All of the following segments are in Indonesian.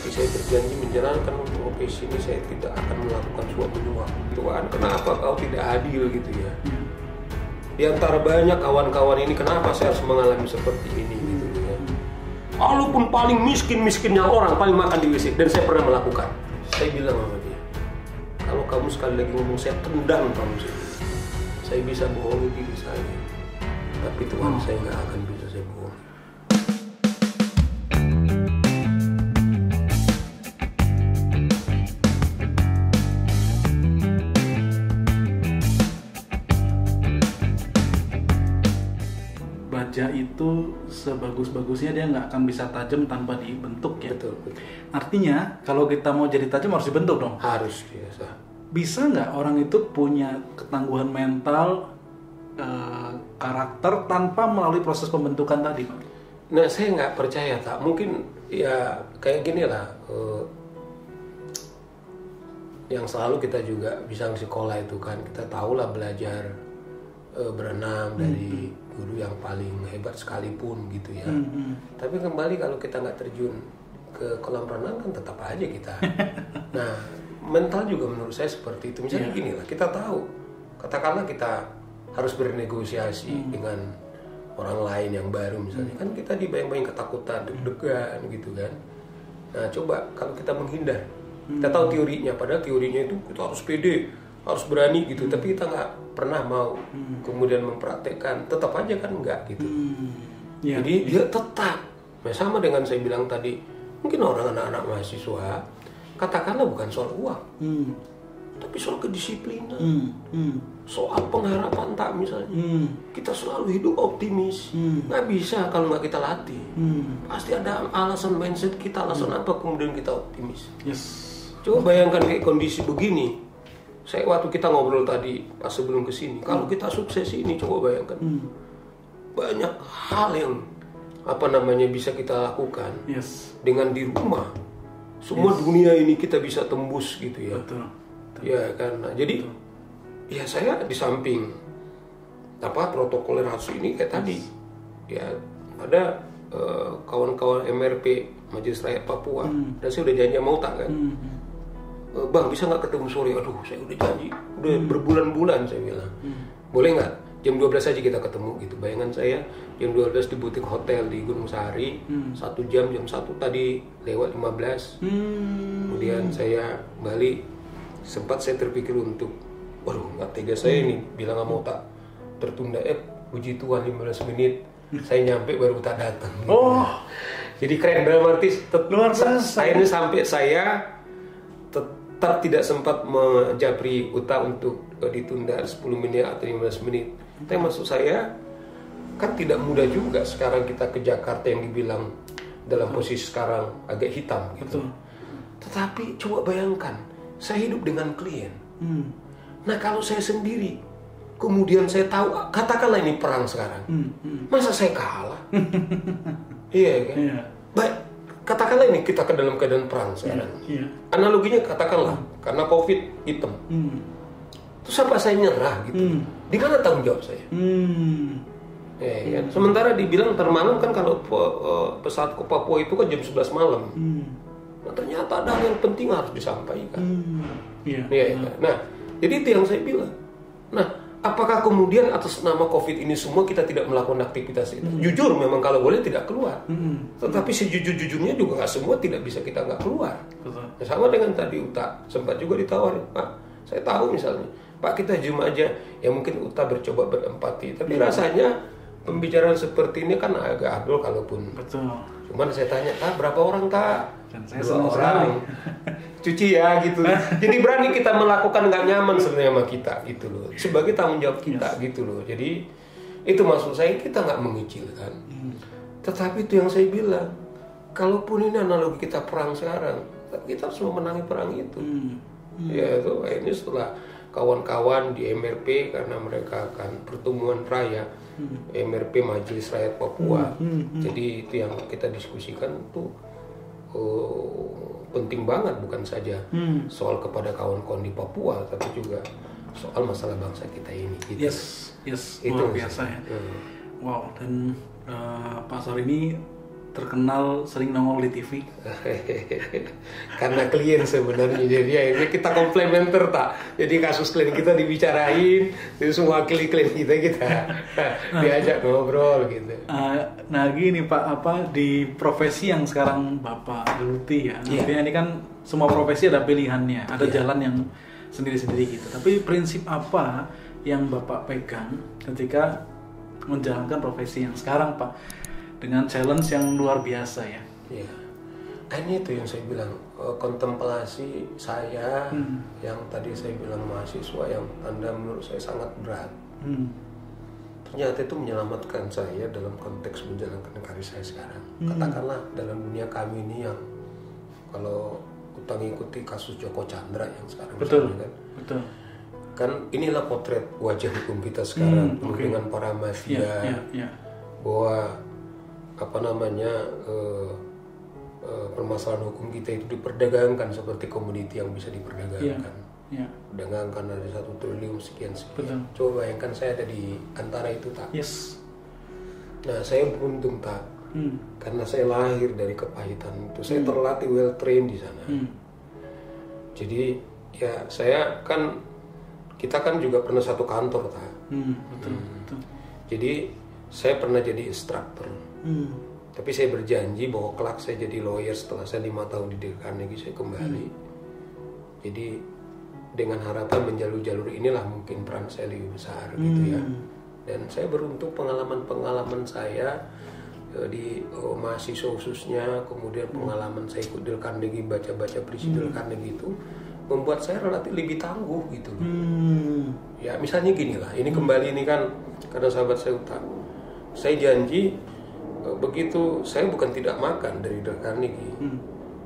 Tapi saya berjanji menjalankan untuk OPC ini, saya tidak akan melakukan suap menyuap. Tuhan, kenapa kau tidak adil gitu ya? Di antara banyak kawan-kawan ini, kenapa saya harus mengalami seperti ini gitu ya? Walaupun paling miskinnya orang, paling makan di WC, dan saya pernah melakukan. Saya bilang sama dia, kalau kamu sekali lagi ngomong, saya tendang kamu sih. Saya bisa bohongi diri saya, tapi Tuhan saya nggak akan bisa saya bohongi. Baja itu sebagus-bagusnya dia nggak akan bisa tajam tanpa dibentuk ya. Betul. Artinya kalau kita mau jadi tajam harus dibentuk dong. Harus biasa. Bisa nggak orang itu punya ketangguhan mental, karakter tanpa melalui proses pembentukan tadi, Pak? Nah, saya nggak percaya, tak. Mungkin ya kayak gini lah. Yang selalu kita juga bisa di sekolah itu kan, kita tahulah belajar berenang dari guru yang paling hebat sekalipun gitu ya. Tapi kembali kalau kita nggak terjun ke kolam renang kan tetap aja kita. Nah, mental juga menurut saya seperti itu. Misalnya gini lah, kita tahu, katakanlah kita harus bernegosiasi dengan orang lain yang baru misalnya, kan kita dibayang-bayang ketakutan, deg-degan gitu kan. Nah, coba kalau kita menghindar, kita tahu teorinya, padahal teorinya itu kita harus pede, harus berani gitu, tapi kita nggak pernah mau kemudian mempraktekkan, tetap aja kan enggak gitu. Jadi dia tetap, nah, sama dengan saya bilang tadi, mungkin orang anak-anak mahasiswa, katakanlah bukan soal uang, tapi soal kedisiplinan, soal pengharapan tak misalnya. Kita selalu hidup optimis, nggak bisa kalau nggak kita latih. Pasti ada alasan mindset kita, alasan apa kemudian kita optimis. Coba bayangkan kayak kondisi begini. Saya waktu kita ngobrol tadi pas sebelum kesini, kalau kita sukses ini, coba bayangkan banyak hal yang bisa kita lakukan dengan di rumah. Semua dunia ini kita bisa tembus gitu ya. Betul. Ya kan. Nah, jadi ya saya di samping protokol harus ini kayak tadi. Ya ada kawan-kawan MRP Majelis Rakyat Papua, dan saya udah janji mau tak kan. Bang, bisa nggak ketemu sore? Aduh, saya udah janji, udah berbulan-bulan saya bilang. Boleh nggak? Jam 12 aja kita ketemu gitu. Bayangan saya jam 12 di butik hotel di Gunung Sahari, 1 jam 1 tadi lewat 15. Kemudian saya balik, sempat saya terpikir untuk, waduh nggak tega saya ini, bilang nggak mau tak tertunda. Puji Tuhan 15 menit, saya nyampe baru tak datang. Gitu. Jadi keren dalam arti luar biasa. Akhirnya sampai saya tetap tidak sempat menjapri Uta untuk ditunda 10 menit atau 15 menit. Tapi maksud saya kan tidak mudah juga sekarang kita ke Jakarta yang dibilang dalam posisi sekarang agak hitam gitu. Tetapi coba bayangkan, saya hidup dengan klien. Nah, kalau saya sendiri kemudian saya tahu, katakanlah ini perang sekarang, masa saya kalah? Iya kan? Baik, katakanlah ini kita ke dalam keadaan perang sekarang. Analoginya katakanlah karena COVID hitam. Terus apa saya nyerah gitu? Di mana tanggung jawab saya? Ya, kan? Sementara dibilang termalam kan kalau pesawat ke Papua itu kan jam 11 malam. Nah, ternyata ada hal yang penting harus disampaikan. Kan? Nah, jadi itu yang saya bilang. Nah, apakah kemudian atas nama COVID ini semua kita tidak melakukan aktivitas itu? Jujur memang kalau boleh tidak keluar. Tetapi sejujur-jujurnya juga nggak semua tidak bisa kita nggak keluar. Nah, sama dengan tadi Uta, sempat juga ditawarin, Pak, saya tahu misalnya, Pak kita zoom aja, ya mungkin Uta bercoba berempati. Tapi rasanya pembicaraan seperti ini kan agak adil kalaupun. Cuman saya tanya, berapa orang tak? Dan saya senang sekali. Cuci ya gitu. Jadi berani kita melakukan nggak nyaman sebenarnya sama kita gitu loh. Sebagai tanggung jawab kita gitu loh. Jadi itu maksud saya, kita nggak mengecilkan. Tetapi itu yang saya bilang, kalaupun ini analogi kita perang sekarang, kita harus memenangi perang itu. Ya itu ini setelah kawan-kawan di MRP, karena mereka akan pertemuan raya MRP Majelis Rakyat Papua. Jadi itu yang kita diskusikan tuh penting banget, bukan saja soal kepada kawan-kawan di Papua, tapi juga soal masalah bangsa kita ini. Gitu. Yes, luar biasa ya. Wow, dan Pak Sar ini terkenal sering nongol di TV? Karena klien sebenarnya, jadi akhirnya kita komplementer tak. Jadi kasus klien kita dibicarain, terus semua klien kita diajak ngobrol gitu. Nah gini Pak, di profesi yang sekarang Bapak geluti ya, artinya ini kan semua profesi ada pilihannya, ada jalan yang sendiri-sendiri gitu. Tapi prinsip apa yang Bapak pegang ketika menjalankan profesi yang sekarang Pak? Dengan challenge yang luar biasa ya. Iya. Ini itu yang saya bilang, kontemplasi saya yang tadi saya bilang mahasiswa yang tanda menurut saya sangat berat. Ternyata itu menyelamatkan saya dalam konteks menjalankan karir saya sekarang. Katakanlah dalam dunia kami ini yang kalau kita ngikuti kasus Joko Chandra yang sekarang betul, kan. Betul. Kan inilah potret wajah hukum kita sekarang dengan para mafia. Bahwa permasalahan hukum kita itu diperdagangkan seperti komoditi yang bisa diperdagangkan. Perdagangkan dari 1 triliun sekian. Coba bayangkan saya ada di antara itu tak. Nah saya beruntung tak, karena saya lahir dari kepahitan itu. Saya terlatih well trained di sana. Jadi ya kita kan juga pernah satu kantor tak. Betul. Jadi saya pernah jadi instruktur. Tapi saya berjanji bahwa kelak saya jadi lawyer setelah saya 5 tahun di Dale Carnegie saya kembali. Jadi dengan harapan menjalur-jalur inilah mungkin peran saya lebih besar gitu ya. Dan saya beruntung pengalaman saya di mahasiswa khususnya, kemudian pengalaman saya ikut Dale Carnegie, baca-baca prinsip Dale Carnegie itu membuat saya relatif lebih tangguh gitu loh. Ya misalnya gini lah, ini kembali ini kan karena sahabat saya utang. Saya janji begitu saya bukan tidak makan dari Dale Carnegie,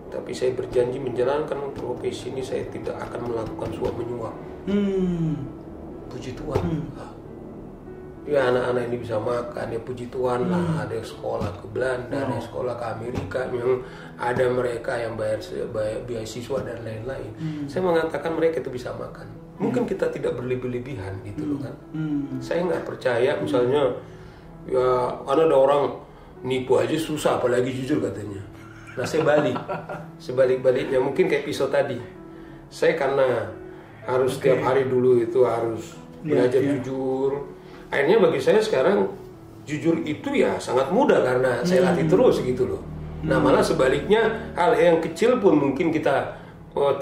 tapi saya berjanji menjalankan profesi ini saya tidak akan melakukan suap menyuap. Puji Tuhan. Ya anak-anak ini bisa makan, ya puji Tuhan lah. Ada yang sekolah ke Belanda, ada yang sekolah ke Amerika, yang ada mereka yang bayar beasiswa dan lain-lain. Saya mengatakan mereka itu bisa makan. Mungkin kita tidak berlebih-lebihan gitu loh kan. Saya nggak percaya misalnya ya ada orang nipu aja susah apalagi jujur katanya. Nah saya sebalik-baliknya mungkin kayak pisau tadi. Saya karena harus setiap hari dulu itu harus belajar jujur. Akhirnya bagi saya sekarang jujur itu ya sangat mudah karena saya latih terus gitu loh. Nah malah sebaliknya hal yang kecil pun mungkin kita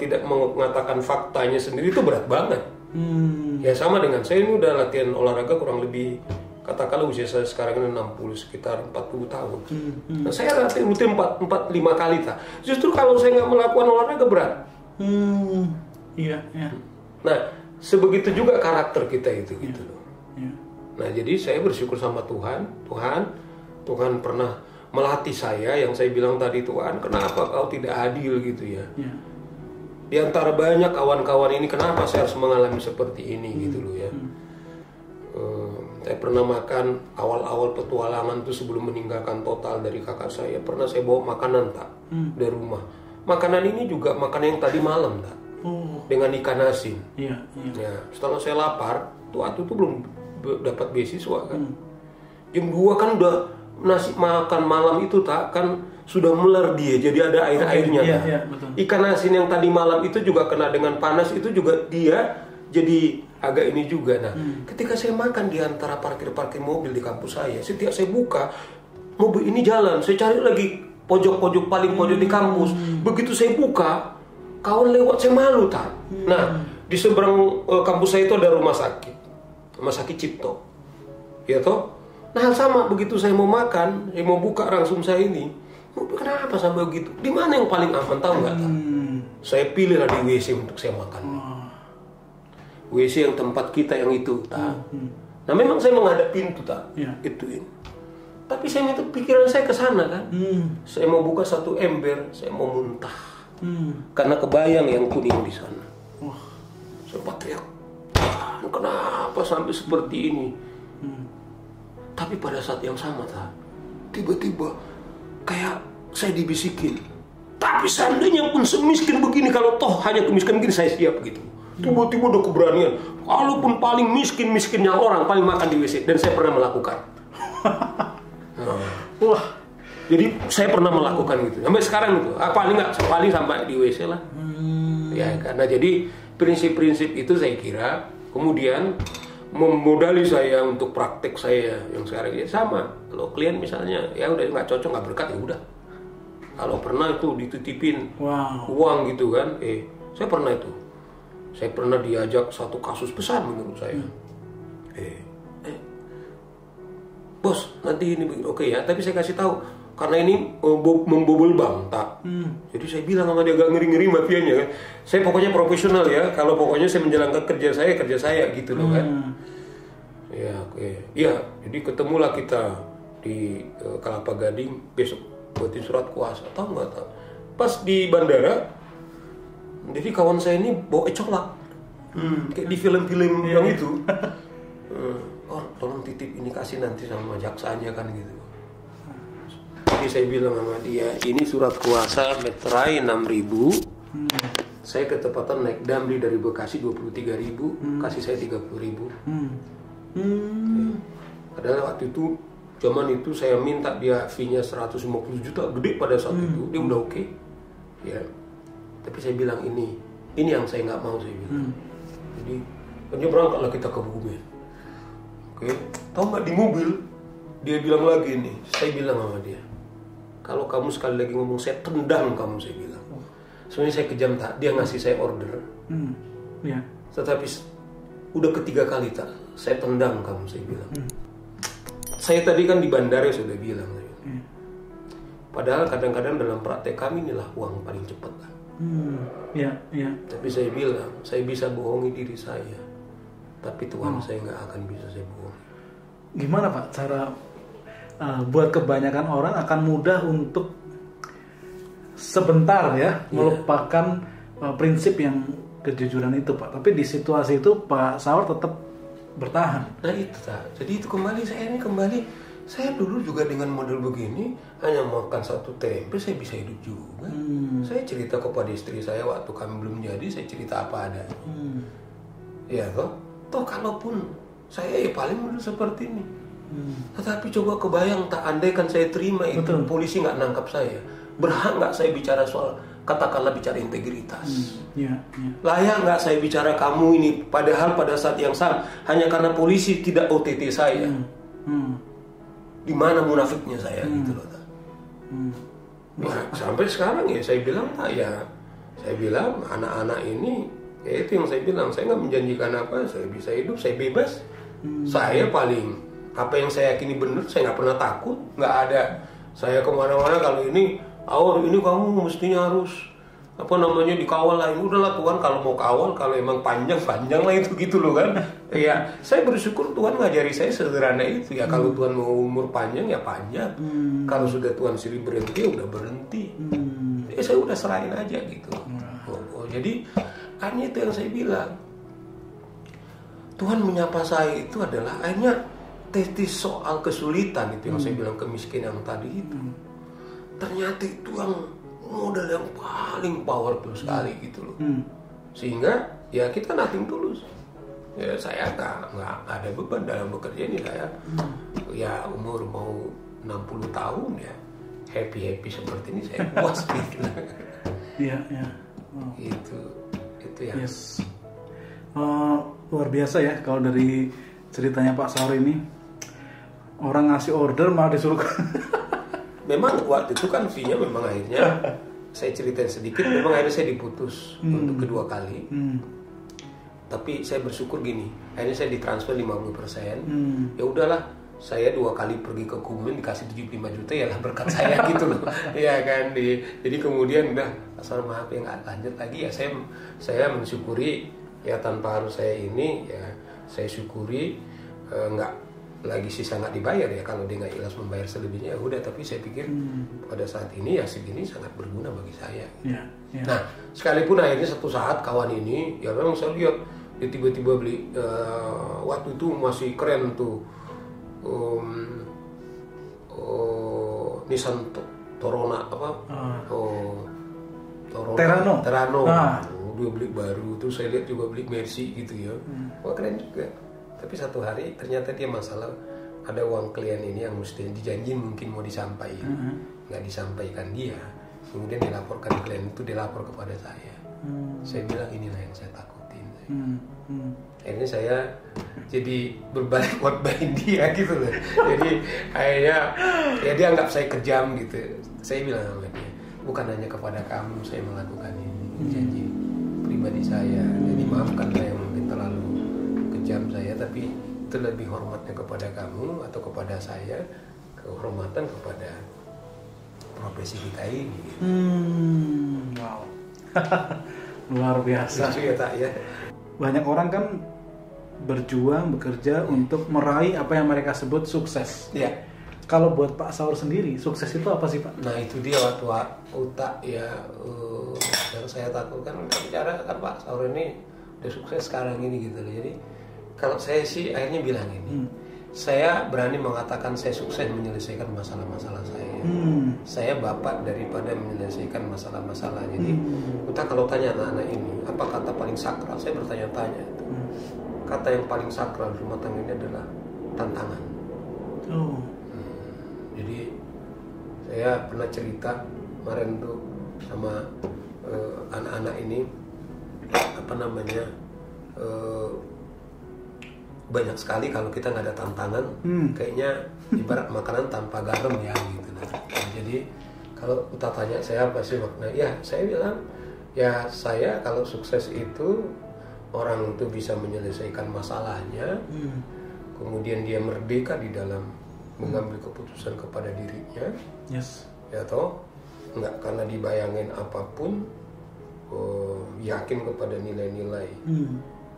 tidak mengatakan faktanya sendiri itu berat banget. Ya sama dengan saya ini udah latihan olahraga kurang lebih katakanlah usia saya sekarang ini 60 sekitar 40 tahun. Nah saya latih rutin 4-5 kali tak. Justru kalau saya nggak melakukan olahraga berat. Nah sebegitu juga karakter kita itu gitu loh. Nah jadi saya bersyukur sama Tuhan pernah melatih saya yang saya bilang tadi, Tuhan kenapa kau tidak adil gitu ya. Di antara banyak kawan-kawan ini kenapa saya harus mengalami seperti ini gitu loh ya. Saya pernah makan awal-awal petualangan itu sebelum meninggalkan total dari kakak saya, pernah saya bawa makanan tak dari rumah. Makanan ini juga makanan yang tadi malam tak, dengan ikan asin. Ya, setelah saya lapar, waktu itu belum dapat beasiswa kan. Jam 2 kan udah nasi makan malam itu tak kan sudah meler dia, jadi ada air-airnya. Ikan asin yang tadi malam itu juga kena dengan panas itu juga dia jadi agak ini juga. Nah, ketika saya makan di antara parkir-parkir mobil di kampus saya, setiap saya buka mobil ini jalan, saya cari lagi pojok-pojok paling pojok di kampus. Begitu saya buka, kawan lewat saya malu tak. Nah, di seberang kampus saya itu ada rumah sakit Cipto, ya toh. Nah, sama begitu saya mau makan, saya mau buka rangsum saya ini, kenapa sampai begitu? Di mana yang paling aman tahu nggak? Saya pilih lah di WC untuk saya makan. WC yang tempat kita yang itu tak. Nah memang saya menghadap pintu tak, ituin. Tapi saya itu pikiran saya ke sana kan. Saya mau buka satu ember, saya mau muntah. Karena kebayang yang kuning di sana. Sempat teriak, kenapa sampai seperti ini? Tapi pada saat yang sama tak, tiba-tiba kayak saya dibisikin. Tapi seandainya pun semiskin begini, kalau toh hanya kemiskinan begini saya siap gitu. Tiba-tiba udah keberanian. Walaupun paling miskinnya orang paling makan di WC, dan saya pernah melakukan. Wah, Jadi saya pernah melakukan gitu. Sampai sekarang itu, paling sampai di WC lah. Ya, karena jadi prinsip-prinsip itu saya kira kemudian memodali saya untuk praktek saya yang sekarang ini sama. Kalau klien misalnya ya udah nggak cocok, nggak berkat, ya udah. Kalau pernah itu dititipin uang gitu kan, saya pernah itu. Saya pernah diajak satu kasus besar menurut saya. Bos, nanti ini oke ya, tapi saya kasih tahu karena ini membobol bank, tak. Jadi saya bilang sama dia, agak ngeri-ngeri mafianya kan. Saya pokoknya profesional ya. Kalau pokoknya saya menjalankan kerja saya gitu loh kan. Ya, oke. Ya, jadi ketemulah kita di Kelapa Gading besok buatin surat kuasa. Tahu nggak tahu? Pas di bandara, jadi kawan saya ini bawa ecolak. Kayak di film-film yang itu. Oh, tolong titip ini, kasih nanti sama jaksanya kan gitu. Jadi saya bilang sama dia, ini surat kuasa meterai 6.000. Saya ketepatan naik Damri dari Bekasi 23.000, kasih saya 30.000. Padahal waktu itu, zaman itu saya minta dia fee-nya 150 juta, gede pada saat itu, dia udah oke. Ya. Tapi saya bilang ini yang saya nggak mau, saya bilang. Jadi, berangkatlah kita ke Bumen. Oke, tahu nggak di mobil dia bilang lagi nih, saya bilang sama dia, kalau kamu sekali lagi ngomong saya tendang kamu, saya bilang. Sebenarnya saya kejam tak, dia ngasih saya order, tetapi udah ketiga kali tak, saya tendang kamu, saya bilang. Saya tadi kan di bandara sudah bilang, padahal kadang-kadang dalam praktek kami inilah uang paling cepat lah. Tapi saya bilang, saya bisa bohongi diri saya. Tapi Tuhan saya nggak akan bisa saya bohong. Gimana Pak cara buat kebanyakan orang akan mudah untuk sebentar melupakan prinsip yang kejujuran itu Pak. Tapi di situasi itu Pak Saur tetap bertahan. Nah itu tak. Jadi itu saya dulu juga dengan model begini, hanya makan satu tempe saya bisa hidup juga. Saya cerita kepada istri saya waktu kami belum jadi, saya cerita apa adanya. Ya toh kalaupun saya paling mudah seperti ini. Tetapi coba kebayang tak, andaikan saya terima itu, polisi nggak nangkap saya, berhak nggak saya bicara soal, katakanlah bicara integritas, layak nggak saya bicara kamu ini, padahal pada saat yang sama hanya karena polisi tidak OTT saya, di mana munafiknya saya gitu loh. Nah, sampai sekarang ya saya bilang saya bilang anak-anak ini, ya itu yang saya bilang, saya nggak menjanjikan apa, saya bisa hidup, saya bebas, saya paling apa yang saya yakini benar, saya nggak pernah takut, nggak ada. Saya kemana-mana kalau ini kamu mestinya harus dikawal lah. Udahlah Tuhan, kalau mau kawal, kalau emang panjang lah itu gitu loh kan. Ya saya bersyukur Tuhan ngajari saya sederhana itu ya. Kalau Tuhan mau umur panjang ya panjang, kalau sudah Tuhan suruh berhenti ya udah berhenti. Ya saya udah serahin aja gitu. Jadi akhirnya itu yang saya bilang, Tuhan menyapa saya itu adalah akhirnya tetis soal kesulitan itu yang saya bilang, kemiskinan yang tadi itu. Ternyata itu yang modal yang paling powerful sekali gitu loh. Sehingga ya kita nothing tulus. Ya saya nggak ada beban dalam bekerja ini, saya ya umur mau 60 tahun ya happy seperti ini saya puas gitu. Itu ya. Yes. Luar biasa ya kalau dari ceritanya Pak Saur ini, orang ngasih order malah disuruh. Memang waktu itu kan fee-nya memang akhirnya saya ceritain sedikit, memang akhirnya saya diputus untuk kedua kali. Tapi saya bersyukur gini, akhirnya saya ditransfer 50%. Ya udahlah, saya 2 kali pergi ke Kumin dikasih 75 juta ya lah berkat saya gitu loh. Ya kan, jadi kemudian udah asal maaf ya nggak lanjut lagi ya, saya mensyukuri ya, tanpa harus saya ini ya saya syukuri nggak lagi sisa nggak dibayar ya, kalau dia nggak ikhlas membayar selebihnya ya udah. Tapi saya pikir pada saat ini ya segini sangat berguna bagi saya gitu. Nah sekalipun akhirnya satu saat kawan ini ya memang saya lihat dia tiba-tiba beli waktu itu masih keren tuh Nissan Torona Terano. Dia beli baru, terus saya lihat juga beli Mercy gitu ya. Wah keren juga. Tapi satu hari ternyata dia masalah, ada uang klien ini yang mesti dijanji mungkin mau disampaikan. nggak disampaikan dia, kemudian dilaporkan klien itu dilapor kepada saya. Saya bilang inilah yang saya takutin. Akhirnya saya jadi berbalik khotbahin dia gitu loh. Jadi akhirnya ya dia anggap saya kejam gitu. Saya bilang sama dia, bukan hanya kepada kamu saya melakukan ini, janji pribadi saya. Jadi maafkan saya mungkin terlalu kejam saya, tapi itu lebih hormatnya kepada kamu atau kepada saya, kehormatan kepada profesi kita ini. Wow. Luar biasa. Lucu ya tak ya. Banyak orang kan berjuang, bekerja untuk meraih apa yang mereka sebut sukses. Ya. Kalau buat Pak Saur sendiri, sukses itu apa sih Pak? Nah itu dia waktu utak ya, yang saya takutkan bicara kan Pak Saur ini udah sukses sekarang ini gitu loh. Jadi kalau saya sih akhirnya bilang ini, saya berani mengatakan saya sukses menyelesaikan masalah-masalah saya. Saya bapak daripada menyelesaikan masalah-masalah. Jadi kita kalau tanya anak-anak ini, apa kata paling sakral? Saya bertanya-tanya. Kata yang paling sakral di rumah tangga ini adalah tantangan. Jadi saya pernah cerita kemarin tuh sama anak-anak ini, apa namanya, banyak sekali kalau kita nggak ada tantangan, kayaknya ibarat makanan tanpa garam ya gitu. Nah, jadi kalau kita tanya saya apa sih makna? Ya saya bilang ya saya kalau sukses itu orang itu bisa menyelesaikan masalahnya, kemudian dia merdeka di dalam mengambil keputusan kepada dirinya, ya toh nggak karena dibayangin apapun, yakin kepada nilai-nilai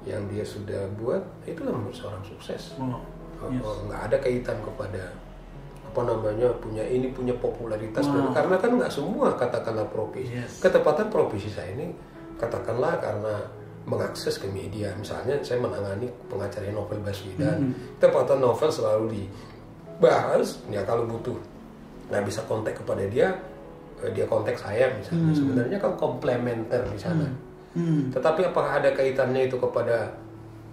yang dia sudah buat, itulah menurut seorang sukses. Nggak ada kaitan kepada apa namanya punya popularitas, karena kan nggak semua katakanlah profesi. Ketepatan profesi saya ini katakanlah karena mengakses ke media, misalnya saya menangani pengacara novel Baswedan, ketepatan novel selalu dibahas. Ya kalau butuh nggak bisa kontak kepada dia kontak saya misalnya. Sebenarnya kan komplementer di sana. Tetapi apakah ada kaitannya itu kepada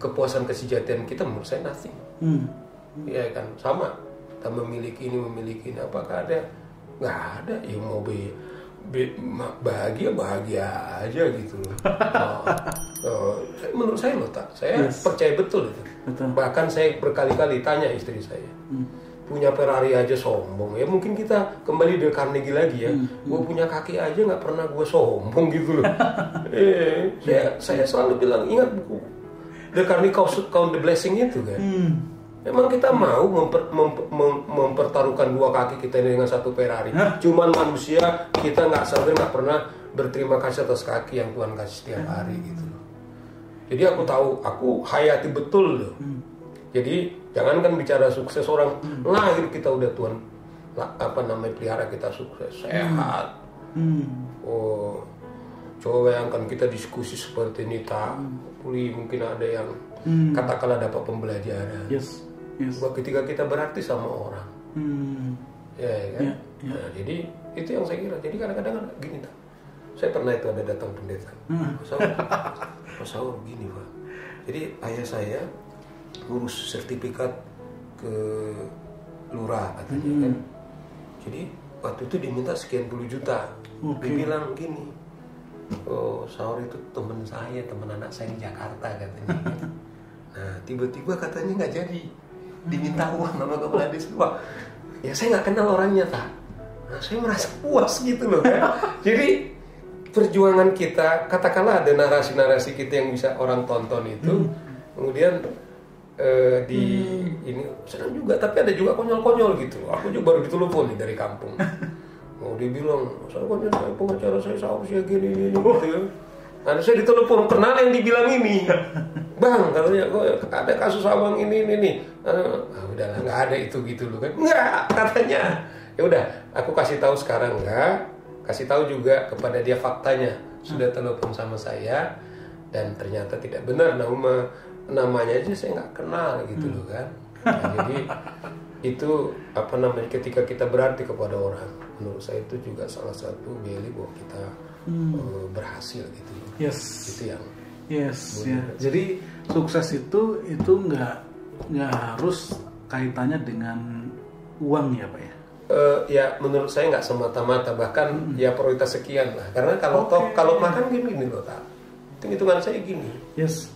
kepuasan kesejahteraan kita? Menurut saya nothing. Ya kan sama. Kita memiliki ini, apakah ada? Nggak ada. Ya mau bahagia aja gitu loh. Menurut saya loh tak. Saya percaya betul itu. Bahkan saya berkali-kali tanya istri saya. Punya Ferrari aja sombong ya, mungkin kita kembali dari Carnegie lagi ya. Gue punya kaki aja nggak pernah gue sombong gitu loh. Saya selalu bilang ingat buku The Carnegie Count the Blessing itu kan. Memang kita mau mempertaruhkan dua kaki kita dengan satu Ferrari. Cuman manusia kita nggak pernah berterima kasih atas kaki yang Tuhan kasih setiap hari gitu loh. Jadi aku tahu, aku hayati betul loh. Jadi jangankan bicara sukses, orang lahir kita udah Tuhan pelihara kita sukses, sehat. Coba bayangkan kita diskusi seperti ini tak, mungkin ada yang katakanlah dapat pembelajaran. Ketika kita berarti sama orang, ya kan. Nah, jadi itu yang saya kira. Jadi kadang-kadang gini tak, saya pernah itu ada datang pendeta, Mas Saur gini Pak. Jadi ayah saya ngurus sertifikat ke lurah katanya kan. Jadi waktu itu diminta sekian puluh juta. Dibilang gini, Saur itu teman saya, teman anak saya di Jakarta katanya. Nah tiba-tiba katanya nggak jadi, diminta uang sama kepala desa. Wah, ya saya nggak kenal orangnya tak. Nah saya merasa puas gitu loh kan. Jadi perjuangan kita, katakanlah ada narasi-narasi kita yang bisa orang tonton itu, kemudian ini senang juga, tapi ada juga konyol-konyol gitu. Aku juga baru ditelepon nih dari kampung. Mau dibilang, saya pengacara saya seharusnya gini gitu ya. Nah, saya ditelepon, kenal yang dibilang ini. Bang, katanya kok ada kasus abang ini. Udahlah, nggak ada itu gitu loh kan. Nggak, katanya. Ya udah, aku kasih tahu sekarang enggak. Kasih tahu juga kepada dia faktanya. Sudah telepon sama saya dan ternyata tidak benar namanya aja saya nggak kenal gitu loh kan. Nah, jadi itu apa namanya, ketika kita berarti kepada orang, menurut saya itu juga salah satu beli bahwa kita berhasil gitu. Itu yang ya. Jadi sukses itu nggak harus kaitannya dengan uang ya Pak ya. ya menurut saya nggak semata-mata, bahkan ya prioritas sekian lah. Karena kalau makan gini loh, tak hitungan saya gini. Yes.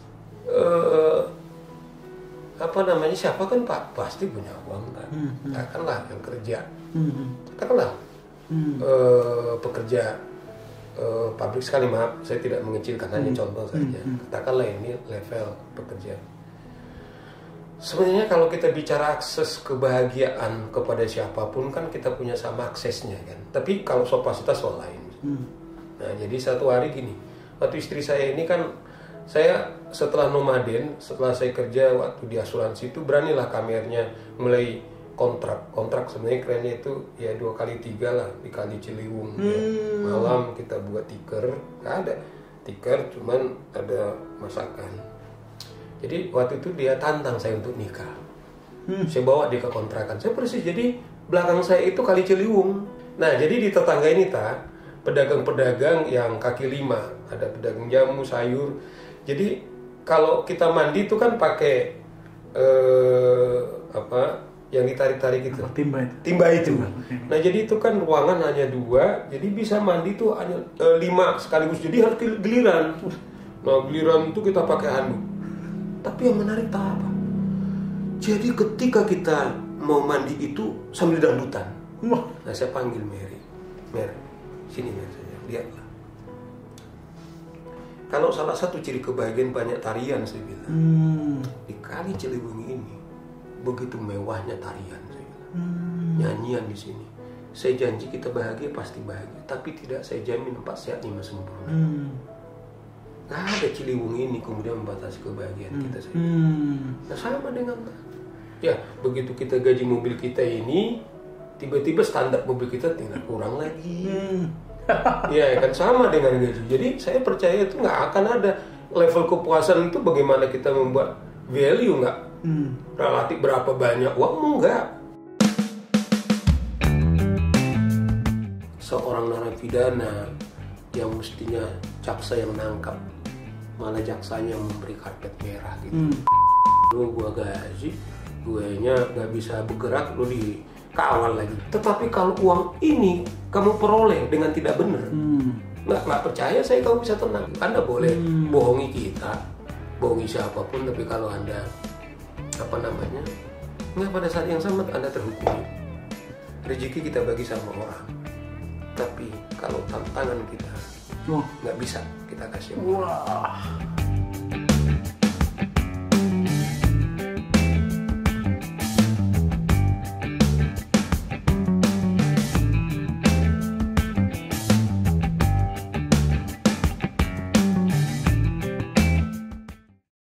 Apa namanya, siapa kan Pak pasti punya uang kan. Katakanlah yang kerja, katakanlah pekerja pabrik sekali, maaf saya tidak mengecilkan, hanya contoh saja. Katakanlah ini level pekerja. Sebenarnya kalau kita bicara akses kebahagiaan kepada siapapun kan kita punya sama aksesnya kan. Tapi kalau soal fasilitas soal lain. Nah jadi satu hari gini, waktu istri saya ini kan, saya setelah nomaden, setelah saya kerja waktu di asuransi itu, beranilah kami akhirnya mulai kontrak sebenarnya kerennya itu ya 2x3 lah di Kali Ciliwung. Ya. Malam kita buat tikar, nggak ada tikar, cuman ada masakan. Jadi waktu itu dia tantang saya untuk nikah. Saya bawa dia ke kontrakan. Saya persis, jadi belakang saya itu Kali Ciliwung. Nah jadi di tetangga ini pedagang-pedagang yang kaki lima, ada pedagang jamu, sayur. Jadi kalau kita mandi itu kan pakai yang ditarik-tarik itu. Timba itu. Nah jadi itu kan ruangan hanya 2, jadi bisa mandi tuh hanya 5 sekaligus. Jadi harus giliran. Nah giliran itu kita pakai handuk. Tapi yang menarik tak apa? Jadi ketika kita mau mandi itu sambil dangdutan. Nah saya panggil Mary, sini Mary, lihatlah. Kalau salah satu ciri kebahagiaan banyak tarian, saya bilang, di Kali Ciliwung ini begitu mewahnya tarian, saya bilang. Nyanyian di sini. Saya janji kita bahagia, pasti bahagia, tapi tidak saya jamin 4 sehat 5 sempurna. Nggak ada Ciliwung ini kemudian membatasi kebahagiaan kita. Nah sama dengan, ya begitu kita gaji mobil kita ini, tiba-tiba standar mobil kita tinggal kurang lagi. Ya kan sama dengan gaji. Jadi saya percaya itu nggak akan ada level kepuasan itu, bagaimana kita membuat value, nggak relatif berapa banyak uang, enggak. Seorang narapidana yang mestinya jaksa yang nangkap, malah jaksanya yang memberi karpet merah gitu. Lu gua gaji, guenya gak bisa bergerak, lu dikawal lagi. Tetapi kalau uang ini kamu peroleh dengan tidak benar, nggak percaya saya kamu bisa tenang. Anda boleh bohongi kita, bohongi siapapun, tapi kalau Anda nggak, pada saat yang sama Anda terhukumi. Rezeki kita bagi sama orang, tapi kalau tantangan kita nggak bisa kita kasih. Wah.